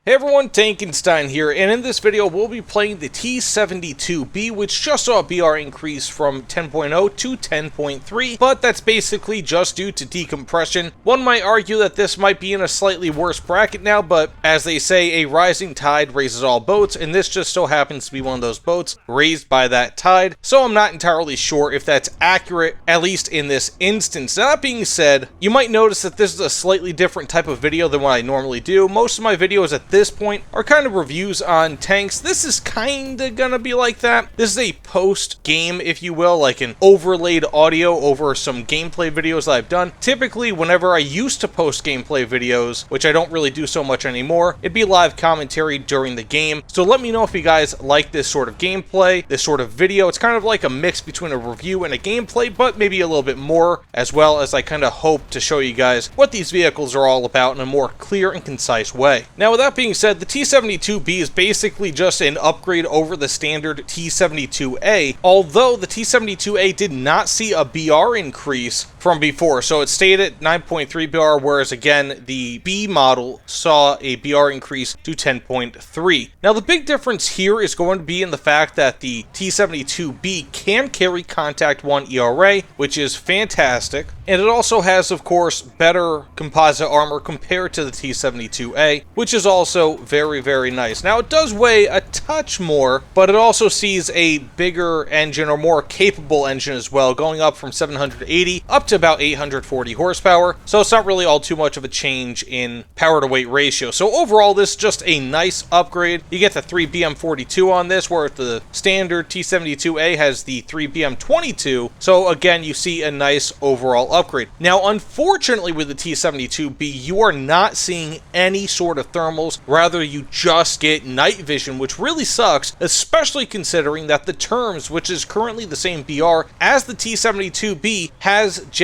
Hey everyone, Tankenstein here, and in this video we'll be playing the T-72B, which just saw a BR increase from 10.0 to 10.3, but that's basically just due to decompression. One might argue that this might be in a slightly worse bracket now, but as they say, a rising tide raises all boats, and this just so happens to be one of those boats raised by that tide, so I'm not entirely sure if that's accurate, at least in this instance. Now, that being said, you might notice that this is a slightly different type of video than what I normally do. Most of my videos at this point are kind of reviews on tanks. This is kind of gonna be like that. This is a post-game, if you will, like an overlaid audio over some gameplay videos that I've done. Typically, whenever I used to post gameplay videos, which I don't really do so much anymore, it'd be live commentary during the game. So let me know if you guys like this sort of gameplay, this sort of video. It's kind of like a mix between a review and a gameplay, but maybe a little bit more, as well as I kind of hope to show you guys what these vehicles are all about in a more clear and concise way. Now, with that being said, the T-72B is basically just an upgrade over the standard T-72A, although the T-72A did not see a BR increase from before, so it stayed at 9.3 BR, whereas again, the B model saw a BR increase to 10.3. Now, the big difference here is going to be in the fact that the T-72B can carry Contact 1 ERA, which is fantastic, and it also has, of course, better composite armor compared to the T-72A, which is also very, very nice. Now, it does weigh a touch more, but it also sees a bigger engine, or more capable engine as well, going up from 780 up to about 840 horsepower, so it's not really all too much of a change in power to weight ratio. So overall, this is just a nice upgrade. You get the 3BM42 on this, where the standard T-72A has the 3BM22, so again, you see a nice overall upgrade. Now, unfortunately, with the T-72B, you are not seeing any sort of thermals. Rather, you just get night vision, which really sucks, especially considering that the Terms, which is currently the same BR as the T-72B, has Gen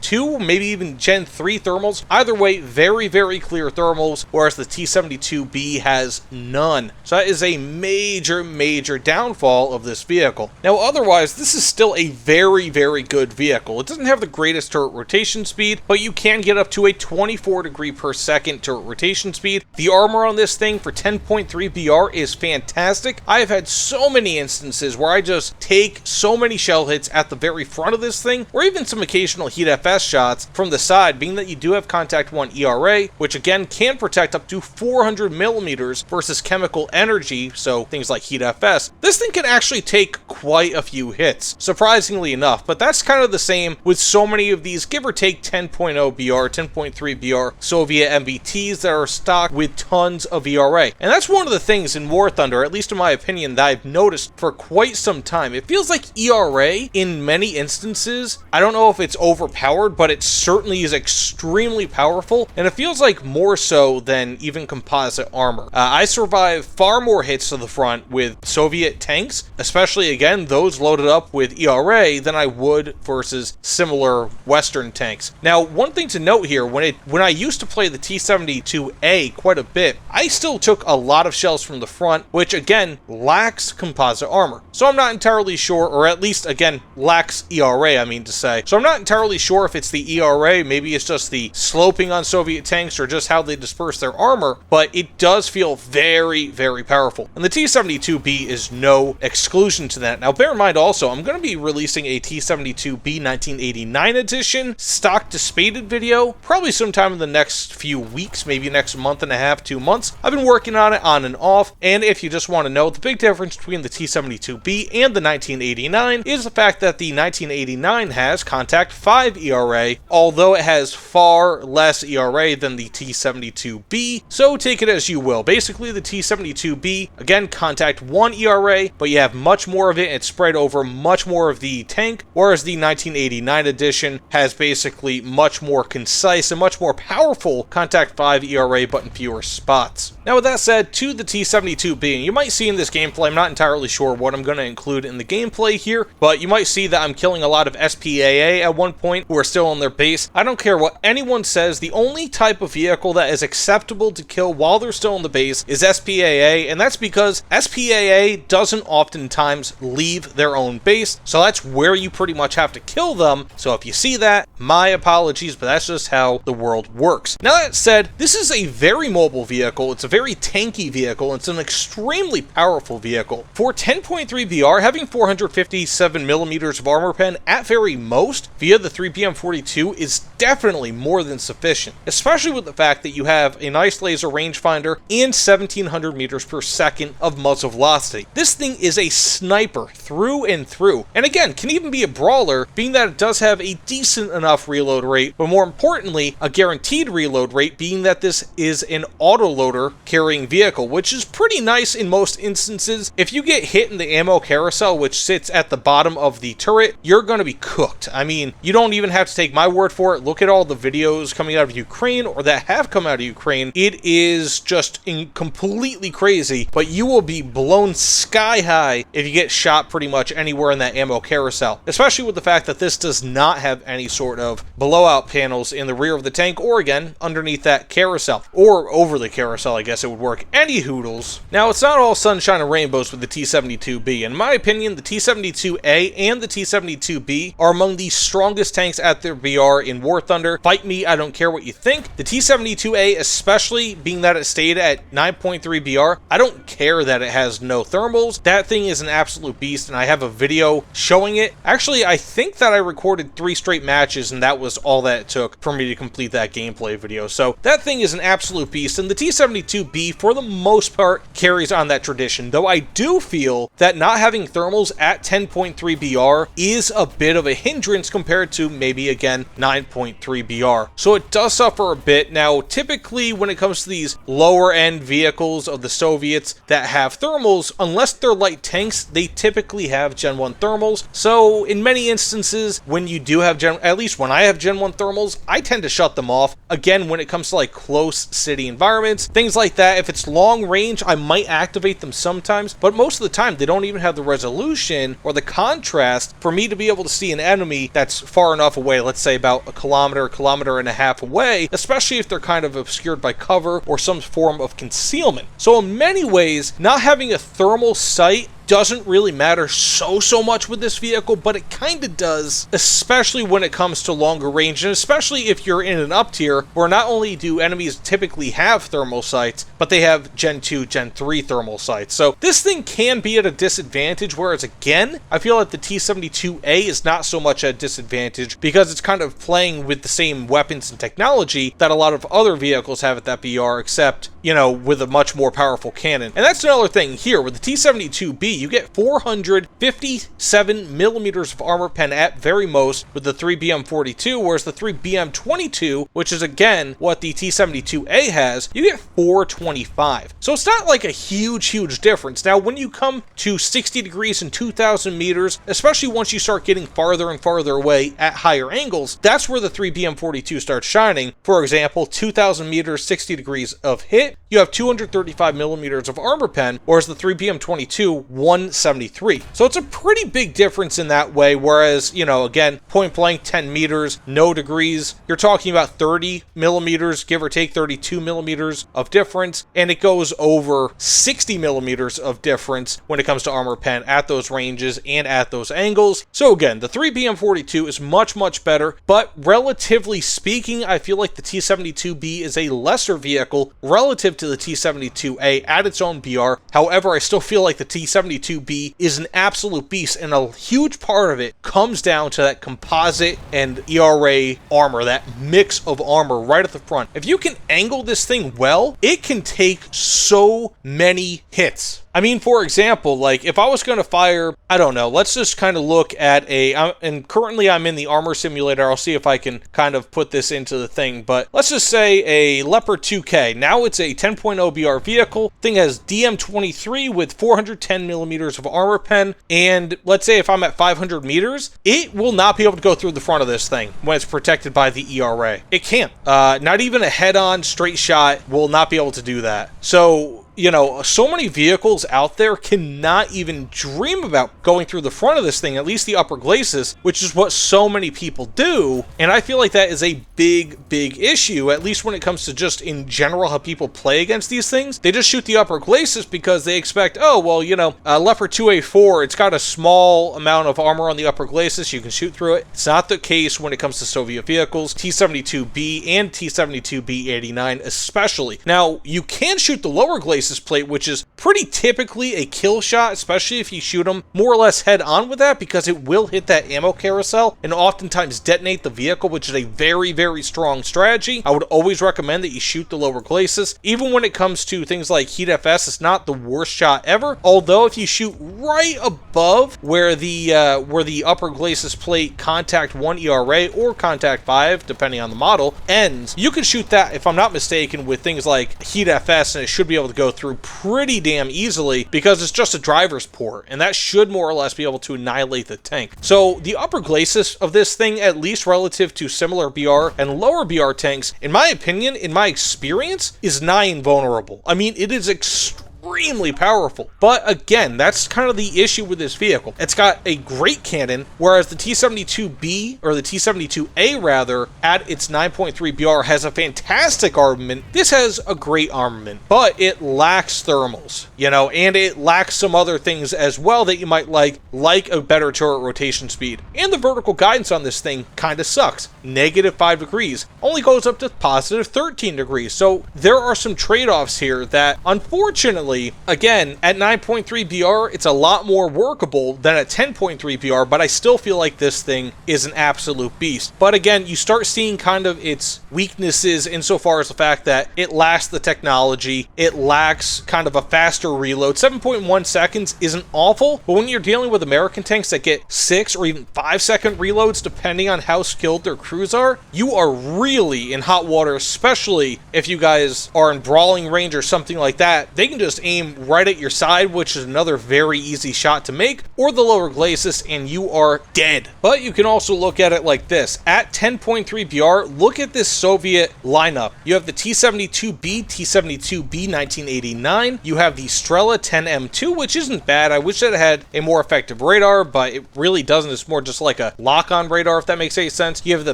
2, maybe even Gen 3 thermals. Either way, very, very clear thermals, whereas the T-72B has none. So that is a major, major downfall of this vehicle. Now, otherwise, this is still a very, very good vehicle. It doesn't have the greatest turret rotation speed, but you can get up to a 24 degree per second turret rotation speed. The armor on this thing for 10.3 BR is fantastic. I've had so many instances where I just take so many shell hits at the very front of this thing, or even some occasional heat FS shots from the side, being that you do have Contact 1 ERA, which again can protect up to 400 millimeters versus chemical energy, so things like heat FS. This thing can actually take quite a few hits, surprisingly enough, but that's kind of the same with so many of these give or take 10.0 BR, 10.3 BR Soviet MBTs that are stocked with tons of ERA. And that's one of the things in War Thunder, at least in my opinion, that I've noticed for quite some time. It feels like ERA, in many instances, I don't know if it's overpowered, but it certainly is extremely powerful, and it feels like more so than even composite armor. I survive far more hits to the front with Soviet tanks, especially, again, those loaded up with ERA, than I would versus similar Western tanks. Now, one thing to note here, when I used to play the T-72A quite a bit, I still took a lot of shells from the front, which again lacks composite armor. So I'm not entirely sure, or at least again lacks ERA, I mean to say. So I'm not entirely sure if it's the ERA, maybe it's just the sloping on Soviet tanks, or just how they disperse their armor, but it does feel very, very powerful. And the T-72B is no exclusion to that. Now, bear in mind also, I'm going to be releasing a T-72B 1989 edition stock to spaded video, probably sometime in the next few weeks, maybe next month and a half, 2 months. I've been working on it on and off, and if you just want to know, the big difference between the T-72B and the 1989 is the fact that the 1989 has Contact 5 ERA, although it has far less ERA than the T-72B, so take it as you will. Basically, the T-72B, again, Contact 1 ERA, but you have much more of it. It's spread over much more of the tank, whereas the 1989 edition has basically much more concise and much more powerful Contact 5 ERA, but in fewer spots. Now, with that said, to the T-72B, and you might see in this gameplay, I'm not entirely sure what I'm going to include in the gameplay here, but you might see that I'm killing a lot of SPAA at one one point who are still on their base. I don't care what anyone says, the only type of vehicle that is acceptable to kill while they're still on the base is SPAA, and that's because SPAA doesn't oftentimes leave their own base, so that's where you pretty much have to kill them. So if you see that, my apologies, but that's just how the world works. Now that said, this is a very mobile vehicle, it's a very tanky vehicle, it's an extremely powerful vehicle. For 10.3 BR, having 457 millimeters of armor pen at very most via the 3BM42 is definitely more than sufficient, especially with the fact that you have a nice laser rangefinder and 1700 meters per second of muzzle velocity. This thing is a sniper through and through, and again, can even be a brawler, being that it does have a decent enough reload rate, but more importantly, a guaranteed reload rate, being that this is an autoloader carrying vehicle, which is pretty nice in most instances. If you get hit in the ammo carousel, which sits at the bottom of the turret, you're going to be cooked. I mean, you don't even have to take my word for it. Look at all the videos coming out of Ukraine or that have come out of Ukraine. It is just completely crazy, but you will be blown sky high if you get shot pretty much anywhere in that ammo carousel, especially with the fact that this does not have any sort of blowout panels in the rear of the tank or, again, underneath that carousel, or over the carousel, I guess it would work. Any hoodles. Now, it's not all sunshine and rainbows with the T-72B. In my opinion, the T-72A and the T-72B are among the strongest tanks at their BR in War Thunder. Fight me, I don't care what you think. The T-72A, especially being that it stayed at 9.3 BR, I don't care that it has no thermals. That thing is an absolute beast, and I have a video showing it. Actually, I think that I recorded 3 straight matches, and that was all that it took for me to complete that gameplay video. So that thing is an absolute beast, and the T-72B, for the most part, carries on that tradition, though I do feel that not having thermals at 10.3 BR is a bit of a hindrance compared to maybe, again, 9.3 BR. So it does suffer a bit. Now, typically, when it comes to these lower-end vehicles of the Soviets that have thermals, unless they're light tanks, they typically have Gen 1 thermals. So in many instances, when you do have at least when I have Gen 1 thermals, I tend to shut them off. Again, when it comes to like close city environments, things like that, if it's long range, I might activate them sometimes, but most of the time they don't even have the resolution or the contrast for me to be able to see an enemy that's far enough away, let's say about a kilometer and a half away, especially if they're kind of obscured by cover or some form of concealment. So in many ways, not having a thermal sight doesn't really matter so much with this vehicle, but it kind of does, especially when it comes to longer range, and especially if you're in an up tier where not only do enemies typically have thermal sights, but they have Gen 2, Gen 3 thermal sights. So this thing can be at a disadvantage, whereas again, I feel like the T-72A is not so much at a disadvantage because it's kind of playing with the same weapons and technology that a lot of other vehicles have at that BR, except, you know, with a much more powerful cannon. And that's another thing here with the T-72B. You get 457 millimeters of armor pen at very most with the 3BM42, whereas the 3BM22, which is again what the T-72A has, you get 425. So it's not like a huge difference. Now, when you come to 60 degrees and 2,000 meters, especially once you start getting farther and farther away at higher angles, that's where the 3BM42 starts shining. For example, 2,000 meters, 60 degrees of hit, you have 235 millimeters of armor pen, whereas the 3BM22, 173. So it's a pretty big difference in that way, whereas, you know, again, point blank, 10 meters, no degrees, you're talking about 30 millimeters, give or take 32 millimeters of difference, and it goes over 60 millimeters of difference when it comes to armor pen at those ranges and at those angles. So again, the 3BM42 is much better, but relatively speaking, I feel like the T-72B is a lesser vehicle relative to the T-72A at its own BR. However, I still feel like the T-72B is an absolute beast, and a huge part of it comes down to that composite and ERA armor, that mix of armor right at the front. If you can angle this thing well, it can take so many hits. I mean, for example, like if I was going to fire, I don't know, let's just kind of look at and currently I'm in the armor simulator. I'll see if I can kind of put this into the thing, but let's just say a Leopard 2K. Now it's a 10.0 BR vehicle. Thing has DM23 with 410 millimeters of armor pen, and let's say if I'm at 500 meters, it will not be able to go through the front of this thing when it's protected by the ERA. It can't. Not even a head-on straight shot will not be able to do that. So you know, so many vehicles out there cannot even dream about going through the front of this thing, at least the upper glacis, which is what so many people do. And I feel like that is a big issue, at least when it comes to just in general how people play against these things. They just shoot the upper glacis because they expect, oh, well, you know, Leopard 2A4, it's got a small amount of armor on the upper glacis, you can shoot through it. It's not the case when it comes to Soviet vehicles, T-72B and T-72B-89 especially. Now, you can shoot the lower glacis plate, which is pretty typically a kill shot, especially if you shoot them more or less head on with that, because it will hit that ammo carousel and oftentimes detonate the vehicle, which is a very strong strategy. I would always recommend that you shoot the lower glacis. Even when it comes to things like Heat FS, it's not the worst shot ever, although if you shoot right above where the upper glacis plate contact 1 ERA or contact 5, depending on the model, ends, you can shoot that, if I'm not mistaken, with things like Heat FS, and it should be able to go through pretty damn easily because it's just a driver's port, and that should more or less be able to annihilate the tank. So the upper glacis of this thing, at least relative to similar BR and lower BR tanks, in my opinion, in my experience, is nigh invulnerable. I mean, it is extremely powerful. But again, that's kind of the issue with this vehicle. It's got a great cannon, whereas the T-72B, or the T-72A rather, at its 9.3 BR has a fantastic armament. This has a great armament, but it lacks thermals, you know, and it lacks some other things as well that you might like a better turret rotation speed. And the vertical guidance on this thing kind of sucks. -5 degrees, only goes up to positive 13 degrees. So there are some trade-offs here that, unfortunately, again, at 9.3 BR, it's a lot more workable than at 10.3 BR, but I still feel like this thing is an absolute beast. But again, you start seeing kind of its weaknesses insofar as the fact that it lacks the technology, it lacks kind of a faster reload. 7.1 seconds isn't awful, but when you're dealing with American tanks that get 6 or even 5-second reloads, depending on how skilled their crews are, you are really in hot water, especially if you guys are in brawling range or something like that. They can just aim right at your side, which is another very easy shot to make, or the lower glacis, and you are dead. But you can also look at it like this. At 10.3 BR, look at this Soviet lineup. You have the T-72B, T-72B 1989. You have the Strela 10M2, which isn't bad. I wish that it had a more effective radar, but it really doesn't. It's more just like a lock-on radar, if that makes any sense. You have the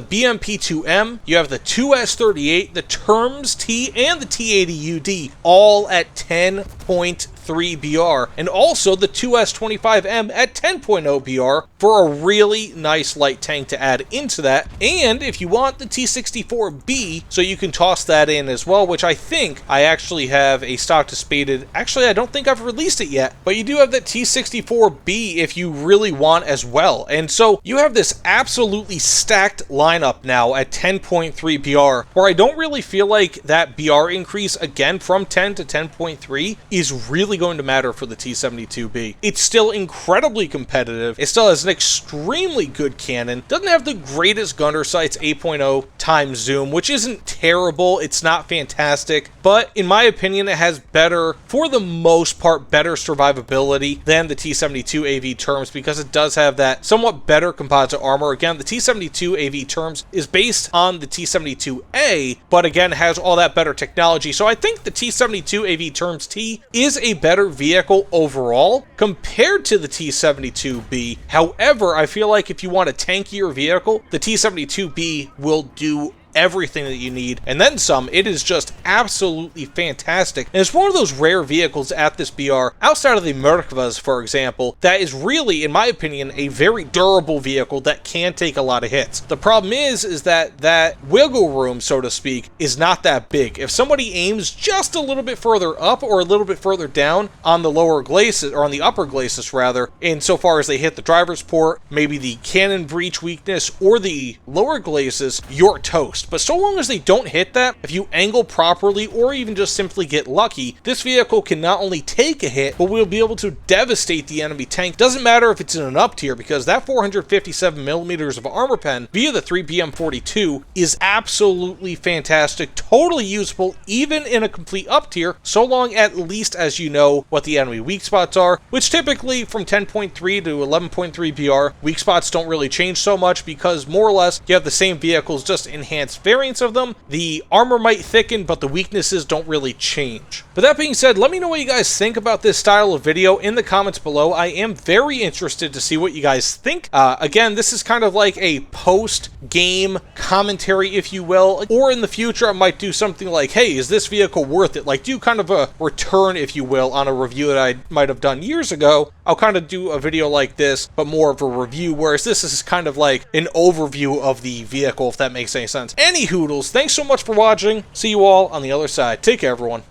BMP-2M. You have the 2S38, the Terms T, and the T-80UD, all at 10.3 BR, and also the 2S25M at 10.0 BR for a really nice light tank to add into that. And if you want, the T-64B, so you can toss that in as well, which I think I actually have a stock disputed. Actually, I don't think I've released it yet, but you do have the T-64B if you really want as well. And so you have this absolutely stacked lineup now at 10.3 BR, where I don't really feel like that BR increase, again, from 10 to 10.3 is really going to matter for the T-72B. It's still incredibly competitive. It still has an extremely good cannon. Doesn't have the greatest gunner sights, 8.0 times zoom, which isn't terrible. It's not fantastic, but in my opinion, it has better, for the most part, better survivability than the T-72 AV Terms, because it does have that somewhat better composite armor. Again, the T-72 AV Terms is based on the T-72A, but again, has all that better technology. So I think the T-72 AV Terms T is a better vehicle overall compared to the T-72B. However, I feel like if you want a tankier vehicle, the T-72B will do everything that you need, and then some. It is just absolutely fantastic, and it's one of those rare vehicles at this BR, outside of the Merkvas, for example, that is really, in my opinion, a very durable vehicle that can take a lot of hits. The problem is that that wiggle room, so to speak, is not that big. If somebody aims just a little bit further up or a little bit further down on the lower glacis, or on the upper glacis rather, insofar as they hit the driver's port, maybe the cannon breach weakness, or the lower glacis, you're toast. But so long as they don't hit that, if you angle properly or even just simply get lucky, this vehicle can not only take a hit, but will be able to devastate the enemy tank. Doesn't matter if it's in an up tier, because that 457 millimeters of armor pen via the 3BM42 is absolutely fantastic, totally usable even in a complete up tier, so long at least as you know what the enemy weak spots are, which typically from 10.3 to 11.3 BR, weak spots don't really change so much, because more or less you have the same vehicles just enhanced advanced variants of them, the armor might thicken, but the weaknesses don't really change. But that being said, let me know what you guys think about this style of video in the comments below. I am very interested to see what you guys think. Again, this is kind of like a post-game commentary, if you will, or in the future I might do something like, hey, is this vehicle worth it? Like, do kind of a return, if you will, on a review that I might have done years ago. I'll kind of do a video like this, but more of a review, whereas this is kind of like an overview of the vehicle, if that makes any sense. Any hoodles, thanks so much for watching. See you all on the other side. Take care, everyone.